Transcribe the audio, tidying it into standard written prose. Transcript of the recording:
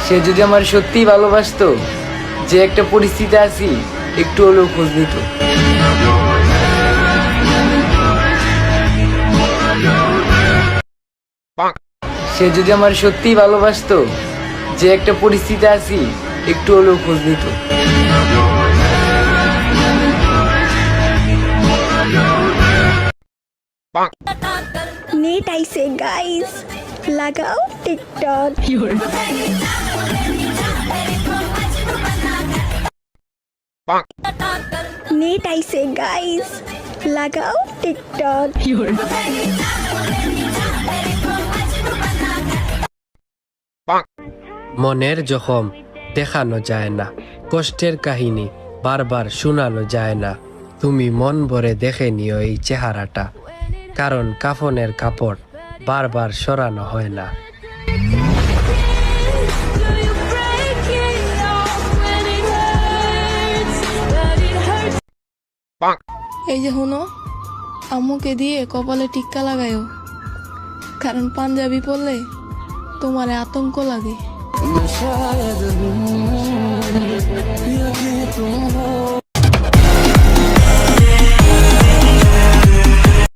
সে যদি আমার সত্যিই ভালোবাসতো, যে একটা পরিস্থিতি আছি একটু হলেও খোঁজ নিত। সে যদি আমার সত্যিই ভালোবাসতো, যে একটা পরিস্থিতি আছি একটু হলেও খোঁজ নিত। नेट आइसे गाइस लगाओ टिकटॉक नेट आइसे गाइस लगाओ टिकटॉक মনের জখম দেখানো যায় না, কষ্টের কাহিনী বারবার শোনানো যায় না। তুমি মন ভরে দেখে নিও এই চেহারাটা, কারণ কাফনের কাপড় বারবার সরানো হয় না। এই যে হুনো, আম্মুকে দিয়ে কপালে টিক্কা লাগায়ও, কারণ পাঞ্জাবি পরলে তোমার আতঙ্ক লাগে।